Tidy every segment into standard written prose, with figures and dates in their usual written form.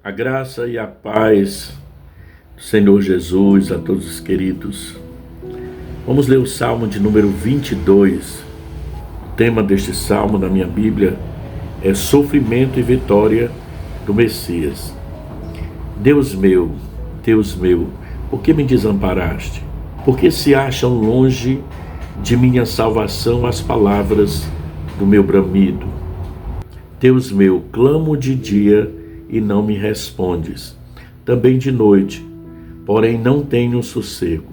A graça e a paz do Senhor Jesus a todos os queridos. Vamos ler o Salmo de número 22. O tema deste Salmo na minha Bíblia é Sofrimento e Vitória do Messias. Deus meu, por que me desamparaste? Por que se acham longe de minha salvação as palavras do meu bramido? Deus meu, clamo de dia e não me respondes, também de noite, porém não tenho sossego.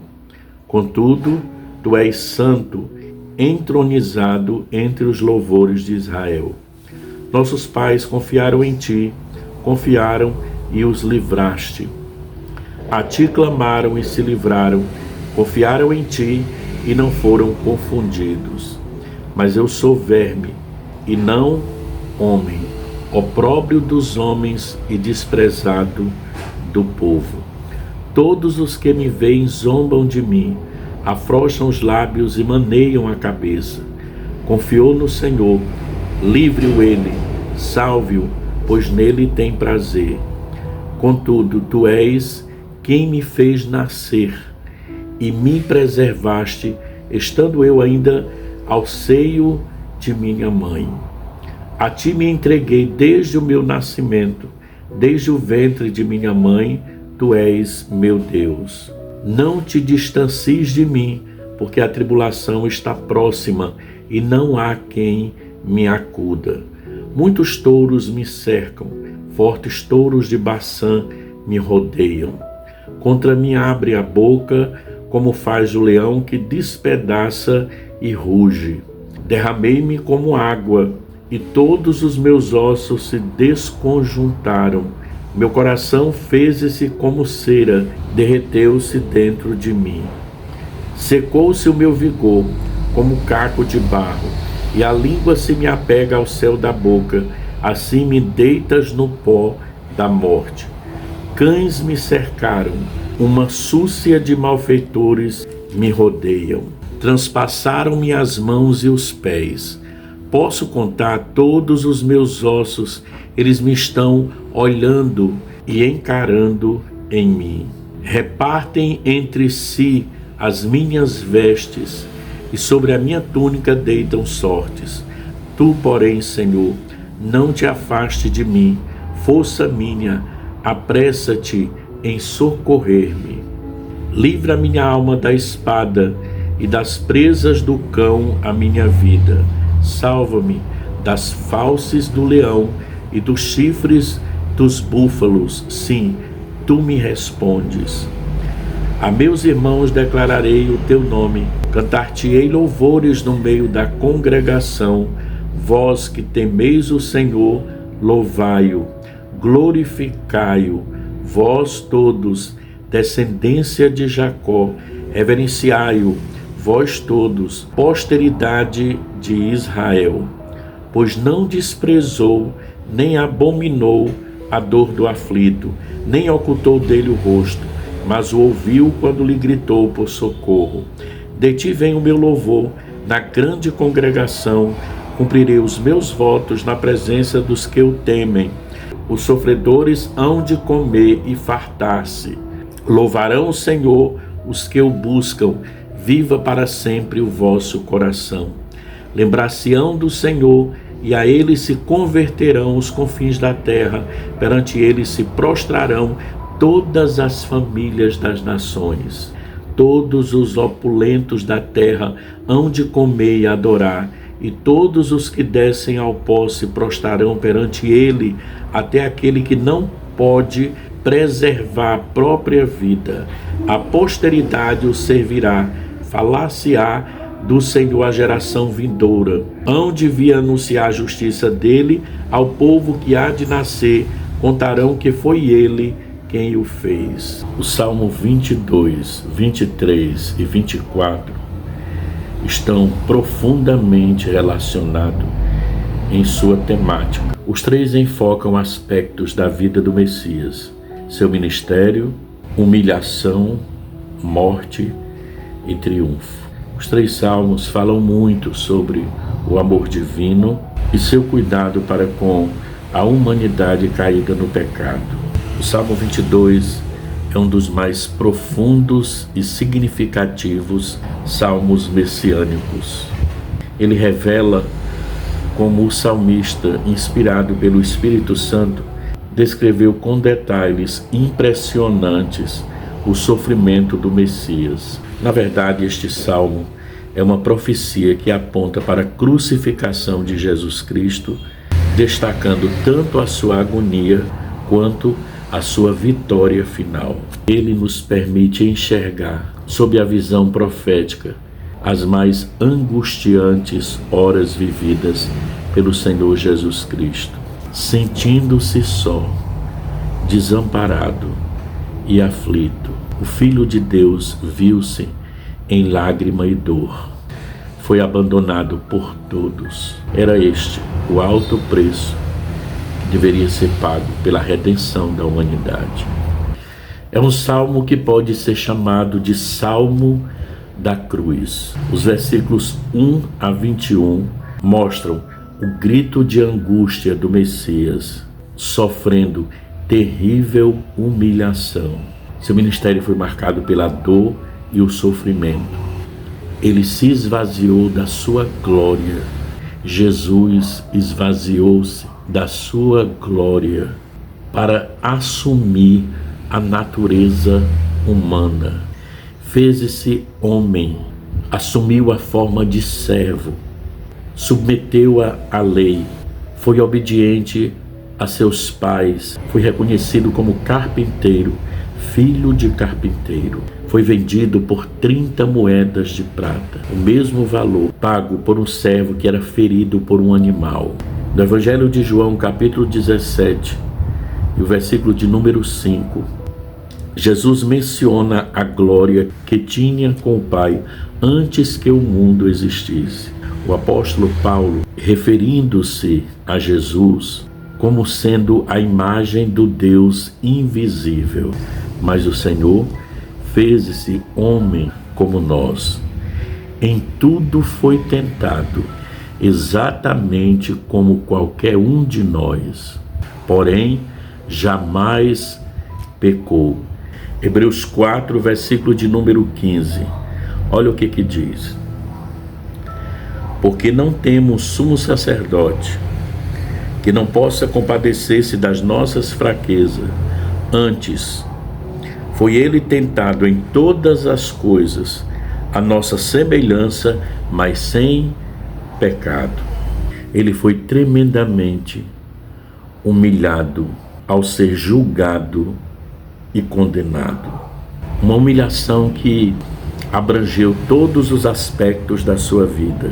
Contudo, tu és santo, entronizado entre os louvores de Israel. Nossos pais confiaram em ti, confiaram e os livraste. A ti clamaram e se livraram, confiaram em ti e não foram confundidos. Mas eu sou verme e não homem, opróbrio dos homens e desprezado do povo. Todos os que me veem zombam de mim, afrouxam os lábios e maneiam a cabeça. Confiou no Senhor, livre-o ele, salve-o, pois nele tem prazer. Contudo, tu és quem me fez nascer e me preservaste, estando eu ainda ao seio de minha mãe. A ti me entreguei desde o meu nascimento, desde o ventre de minha mãe, tu és meu Deus. Não te distancies de mim, porque a tribulação está próxima e não há quem me acuda. Muitos touros me cercam, fortes touros de Baçã me rodeiam. Contra mim abre a boca, como faz o leão que despedaça e ruge. Derramei-me como água, e todos os meus ossos se desconjuntaram. Meu coração fez-se como cera, derreteu-se dentro de mim. Secou-se o meu vigor, como caco de barro, e a língua se me apega ao céu da boca, assim me deitas no pó da morte. Cães me cercaram, uma súcia de malfeitores me rodeiam. Transpassaram-me as mãos e os pés. Posso contar todos os meus ossos, eles me estão olhando e encarando em mim. Repartem entre si as minhas vestes, e sobre a minha túnica deitam sortes. Tu, porém, Senhor, não te afaste de mim, força minha, apressa-te em socorrer-me. Livra minha alma da espada e das presas do cão a minha vida. Salva-me das fauces do leão e dos chifres dos búfalos. Sim, tu me respondes. A meus irmãos declararei o teu nome, cantar-te-ei louvores no meio da congregação. Vós que temeis o Senhor, louvai-o, glorificai-o. Vós todos, descendência de Jacó, reverenciai-o. Vós todos, posteridade de Israel, pois não desprezou, nem abominou a dor do aflito, nem ocultou dele o rosto, mas o ouviu quando lhe gritou por socorro. De ti vem o meu louvor, na grande congregação, cumprirei os meus votos na presença dos que o temem. Os sofredores hão de comer e fartar-se. Louvarão o Senhor os que o buscam. Viva para sempre o vosso coração. Lembrar-se-ão do Senhor, e a ele se converterão os confins da terra, perante ele se prostrarão todas as famílias das nações. Todos os opulentos da terra hão de comer e adorar, e todos os que descem ao pó se prostrarão perante ele, até aquele que não pode preservar a própria vida. A posteridade o servirá. Falar-se-á do Senhor a geração vindoura. Hão de vir anunciar a justiça dele ao povo que há de nascer. Contarão que foi ele quem o fez. O Salmo 22, 23 e 24 estão profundamente relacionados em sua temática. Os três enfocam aspectos da vida do Messias: seu ministério, humilhação, morte e triunfo. Os três salmos falam muito sobre o amor divino e seu cuidado para com a humanidade caída no pecado. O Salmo 22 é um dos mais profundos e significativos salmos messiânicos. Ele revela como o salmista, inspirado pelo Espírito Santo, descreveu com detalhes impressionantes o sofrimento do Messias. Na verdade, este salmo é uma profecia que aponta para a crucificação de Jesus Cristo, destacando tanto a sua agonia quanto a sua vitória final. Ele nos permite enxergar, sob a visão profética, as mais angustiantes horas vividas pelo Senhor Jesus Cristo, sentindo-se só, desamparado e aflito. O Filho de Deus viu-se em lágrima e dor. Foi abandonado por todos. Era este o alto preço que deveria ser pago pela redenção da humanidade. É um salmo que pode ser chamado de Salmo da Cruz. Os versículos 1 a 21 mostram o grito de angústia do Messias, sofrendo terrível humilhação. Seu ministério foi marcado pela dor e o sofrimento. Ele se esvaziou da sua glória. Jesus esvaziou-se da sua glória para assumir a natureza humana. Fez-se homem, assumiu a forma de servo, submeteu-a à lei, foi obediente a seus pais, foi reconhecido como carpinteiro, filho de carpinteiro. Foi vendido por 30 moedas de prata, o mesmo valor pago por um servo que era ferido por um animal. No Evangelho de João, capítulo 17, e o versículo de número 5, Jesus menciona a glória que tinha com o Pai antes que o mundo existisse. O apóstolo Paulo, referindo-se a Jesus como sendo a imagem do Deus invisível, mas o Senhor fez-se homem como nós. Em tudo foi tentado, exatamente como qualquer um de nós, porém jamais pecou. Hebreus 4, versículo de número 15. Olha o que diz. Porque não temos sumo sacerdote que não possa compadecer-se das nossas fraquezas. Antes, foi ele tentado em todas as coisas, a nossa semelhança, mas sem pecado. Ele foi tremendamente humilhado ao ser julgado e condenado. Uma humilhação que abrangeu todos os aspectos da sua vida.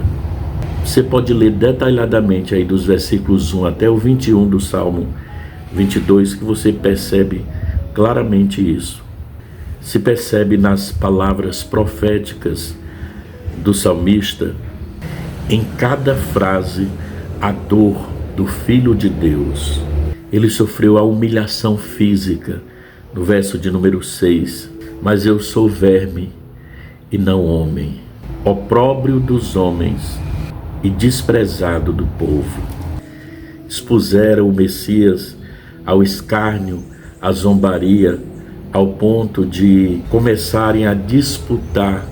Você pode ler detalhadamente aí dos versículos 1 até o 21 do Salmo 22, que você percebe claramente isso. Se percebe nas palavras proféticas do salmista, em cada frase, a dor do Filho de Deus. Ele sofreu a humilhação física, no verso de número 6. Mas eu sou verme e não homem, opróbrio dos homens e desprezado do povo. Expuseram o Messias ao escárnio, à zombaria, ao ponto de começarem a disputar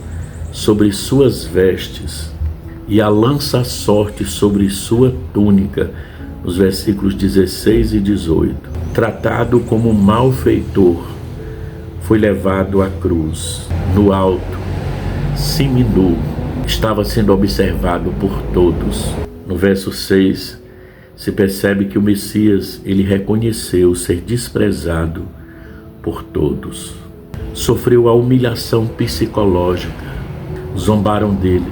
sobre suas vestes e a lança-sorte sobre sua túnica, nos versículos 16 e 18. Tratado como malfeitor, foi levado à cruz. No alto, seminu, estava sendo observado por todos. No verso 6, se percebe que o Messias, ele reconheceu ser desprezado por todos. Sofreu a humilhação psicológica, zombaram dele,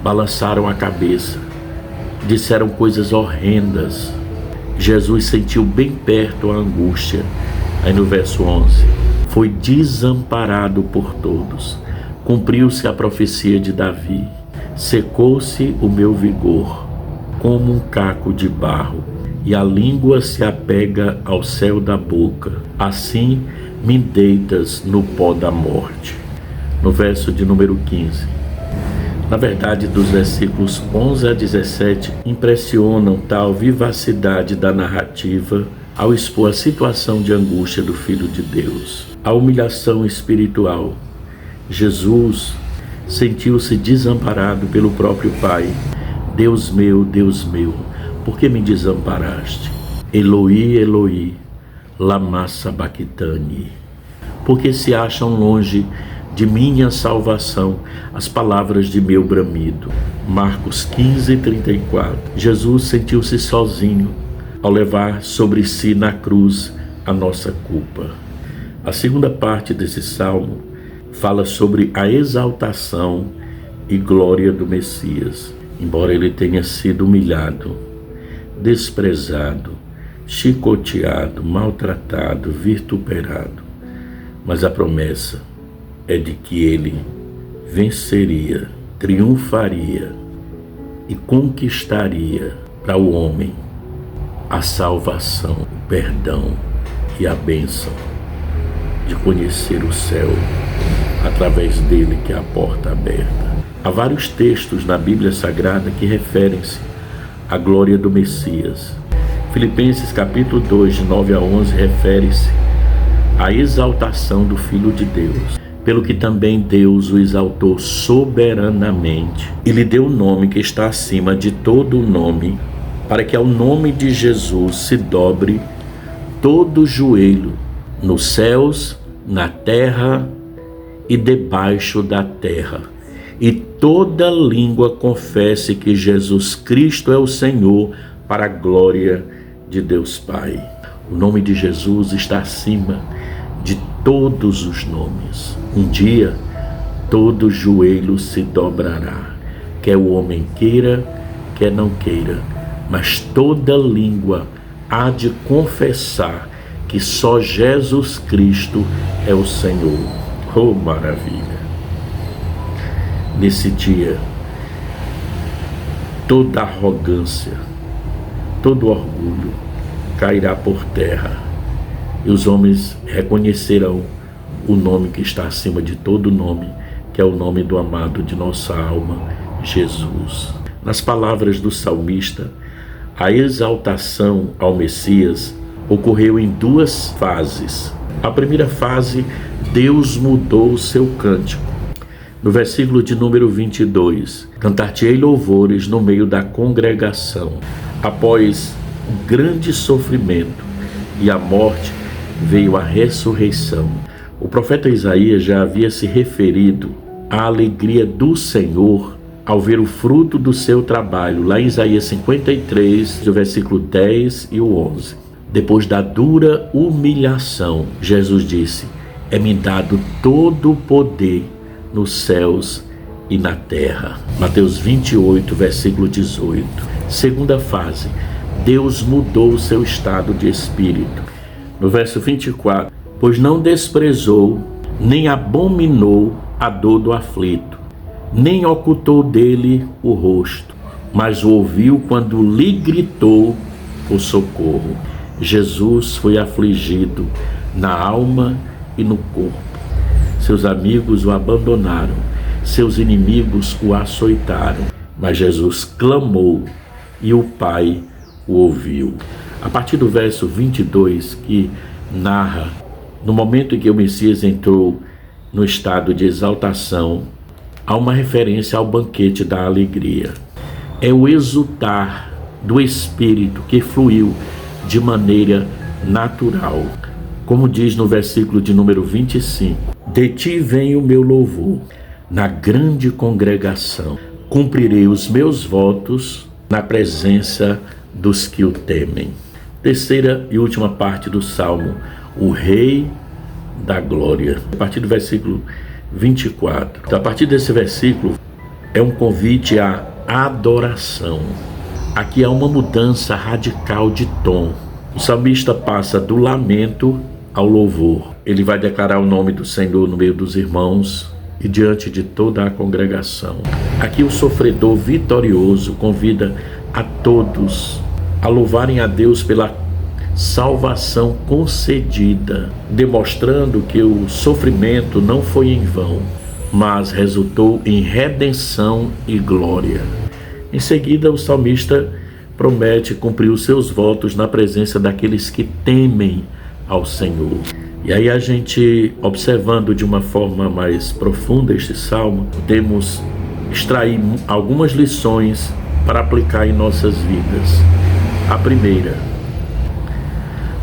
balançaram a cabeça, disseram coisas horrendas. Jesus sentiu bem perto a angústia. Aí no verso 11, foi desamparado por todos. Cumpriu-se a profecia de Davi. Secou-se o meu vigor, como um caco de barro, e a língua se apega ao céu da boca. Assim me deitas no pó da morte. No verso de número 15. Na verdade, dos versículos 11 a 17, impressionam tal vivacidade da narrativa ao expor a situação de angústia do Filho de Deus, a humilhação espiritual. Jesus sentiu-se desamparado pelo próprio Pai. Deus meu, por que me desamparaste? Eloi, Eloi, lama sabachthani. Porque se acham longe de minha salvação as palavras de meu bramido. Marcos 15:34. Jesus sentiu-se sozinho ao levar sobre si na cruz a nossa culpa. A segunda parte desse salmo fala sobre a exaltação e glória do Messias. Embora ele tenha sido humilhado, desprezado, chicoteado, maltratado, vituperado, mas a promessa é de que ele venceria, triunfaria e conquistaria para o homem a salvação, o perdão e a bênção de conhecer o céu através dele, que é a porta aberta. Há vários textos na Bíblia Sagrada que referem-se à glória do Messias. Filipenses capítulo 2, de 9 a 11, refere-se à exaltação do Filho de Deus, pelo que também Deus o exaltou soberanamente e lhe deu o nome que está acima de todo o nome, para que ao nome de Jesus se dobre todo o joelho, nos céus, na terra e debaixo da terra, e toda língua confesse que Jesus Cristo é o Senhor, para a glória de Deus Pai. O nome de Jesus está acima de todos os nomes. Um dia, todo joelho se dobrará, quer o homem queira, quer não queira, mas toda língua há de confessar que só Jesus Cristo é o Senhor. Oh, maravilha! Nesse dia, toda arrogância, todo orgulho cairá por terra e os homens reconhecerão o nome que está acima de todo nome, que é o nome do amado de nossa alma, Jesus. Nas palavras do salmista, a exaltação ao Messias ocorreu em duas fases. A primeira fase, Deus mudou o seu cântico. No versículo de número 22, cantar-te-ei louvores no meio da congregação. Após um grande sofrimento e a morte, veio a ressurreição. O profeta Isaías já havia se referido à alegria do Senhor ao ver o fruto do seu trabalho, lá em Isaías 53, do versículo 10 e o 11. Depois da dura humilhação, Jesus disse: é-me dado todo o poder nos céus e na terra. Mateus 28, versículo 18. Segunda fase, Deus mudou o seu estado de espírito. No verso 24, pois não desprezou, nem abominou a dor do aflito, nem ocultou dele o rosto, mas o ouviu quando lhe gritou por socorro. Jesus foi afligido na alma e no corpo. Seus amigos o abandonaram, seus inimigos o açoitaram, mas Jesus clamou e o Pai o ouviu. A partir do verso 22, que narra no momento em que o Messias entrou no estado de exaltação, há uma referência ao banquete da alegria. É o exultar do Espírito que fluiu de maneira natural. Como diz no versículo de número 25, de ti vem o meu louvor, na grande congregação, cumprirei os meus votos na presença dos que o temem. Terceira e última parte do Salmo, o Rei da Glória. A partir do versículo 24. Então, a partir desse versículo, é um convite à adoração. Aqui há uma mudança radical de tom. O salmista passa do lamento ao louvor. Ele vai declarar o nome do Senhor no meio dos irmãos e diante de toda a congregação. Aqui o sofredor vitorioso convida a todos a louvarem a Deus pela salvação concedida, demonstrando que o sofrimento não foi em vão, mas resultou em redenção e glória. Em seguida, o salmista promete cumprir os seus votos na presença daqueles que temem ao Senhor. E aí a gente, observando de uma forma mais profunda este salmo, podemos extrair algumas lições para aplicar em nossas vidas. A primeira,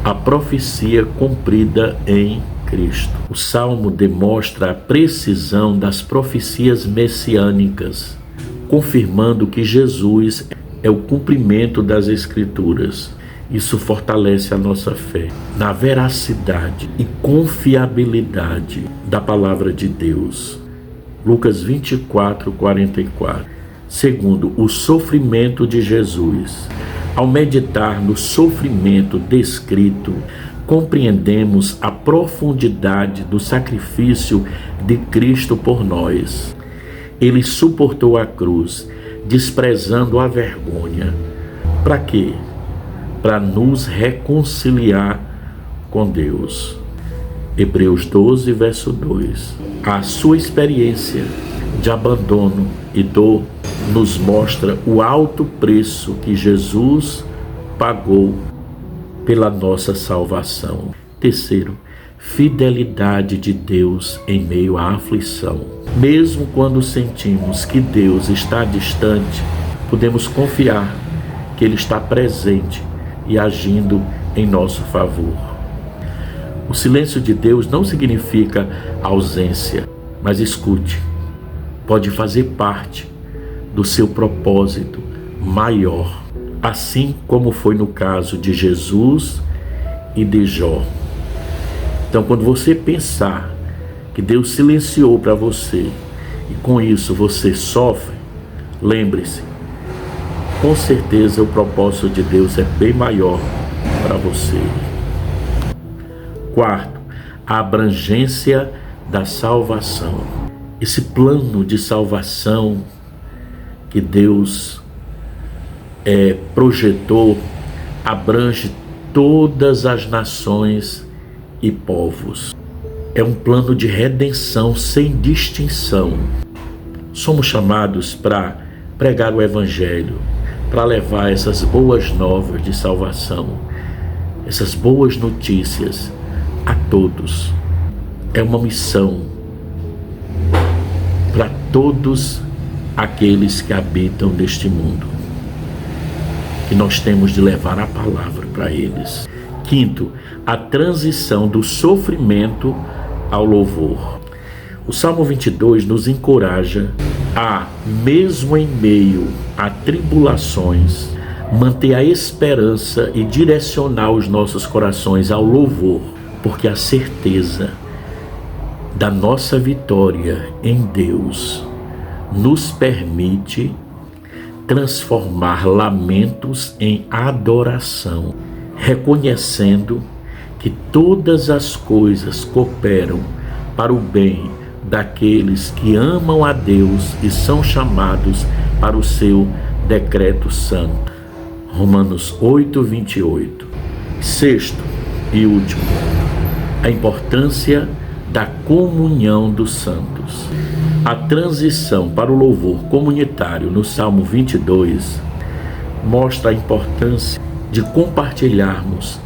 a profecia cumprida em Cristo. O salmo demonstra a precisão das profecias messiânicas, confirmando que Jesus é o cumprimento das Escrituras. Isso fortalece a nossa fé na veracidade e confiabilidade da palavra de Deus. Lucas 24:44. Segundo, o sofrimento de Jesus. Ao meditar no sofrimento descrito, compreendemos a profundidade do sacrifício de Cristo por nós. Ele suportou a cruz, desprezando a vergonha. Para quê? Para nos reconciliar com Deus. Hebreus 12, verso 2. A sua experiência de abandono e dor nos mostra o alto preço que Jesus pagou pela nossa salvação. Terceiro, fidelidade de Deus em meio à aflição. Mesmo quando sentimos que Deus está distante, podemos confiar que Ele está presente e agindo em nosso favor. O silêncio de Deus não significa ausência, mas escute, pode fazer parte do seu propósito maior, assim como foi no caso de Jesus e de Jó. Então, quando você pensar que Deus silenciou para você e com isso você sofre, lembre-se, com certeza o propósito de Deus é bem maior para você. Quarto, a abrangência da salvação. Esse plano de salvação que Deus projetou abrange todas as nações e povos. É um plano de redenção sem distinção. Somos chamados para pregar o Evangelho, para levar essas boas novas de salvação, essas boas notícias a todos. É uma missão para todos aqueles que habitam neste mundo, que nós temos de levar a palavra para eles. Quinto, a transição do sofrimento ao louvor. O Salmo 22 nos encoraja a, mesmo em meio a tribulações, manter a esperança e direcionar os nossos corações ao louvor, porque a certeza da nossa vitória em Deus nos permite transformar lamentos em adoração, reconhecendo que todas as coisas cooperam para o bem daqueles que amam a Deus e são chamados para o seu decreto santo. Romanos 8:28. Sexto e último, a importância da comunhão dos santos. A transição para o louvor comunitário no Salmo 22 mostra a importância de compartilharmos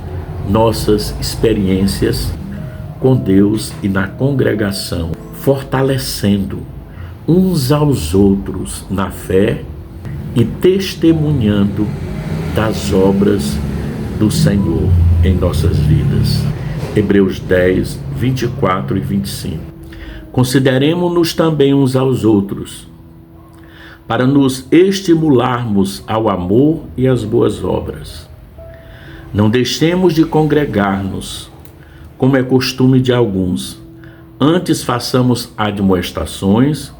nossas experiências com Deus e na congregação, fortalecendo uns aos outros na fé e testemunhando das obras do Senhor em nossas vidas. Hebreus 10, 24 e 25. Consideremo-nos também uns aos outros, para nos estimularmos ao amor e às boas obras. Não deixemos de congregar-nos, como é costume de alguns. Antes façamos admoestações,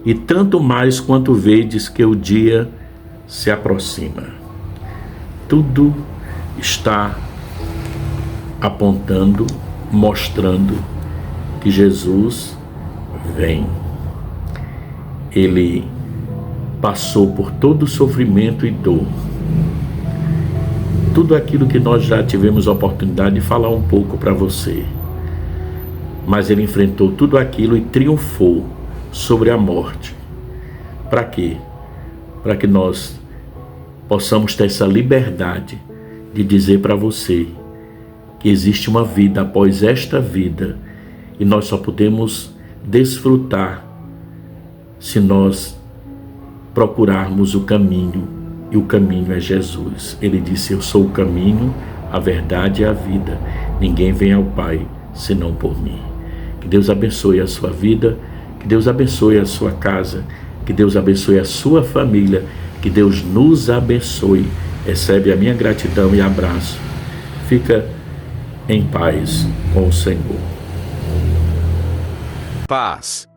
e tanto mais quanto vedes que o dia se aproxima. Tudo está apontando, mostrando que Jesus vem. Ele passou por todo o sofrimento e dor. Tudo aquilo que nós já tivemos a oportunidade de falar um pouco para você. Mas ele enfrentou tudo aquilo e triunfou sobre a morte. Para quê? Para que nós possamos ter essa liberdade de dizer para você que existe uma vida após esta vida e nós só podemos desfrutar se nós procurarmos o caminho, e o caminho é Jesus. Ele disse: eu sou o caminho, a verdade e a vida. Ninguém vem ao Pai senão por mim. Que Deus abençoe a sua vida, que Deus abençoe a sua casa, que Deus abençoe a sua família, que Deus nos abençoe. Recebe a minha gratidão e abraço. Fica em paz com o Senhor. Paz.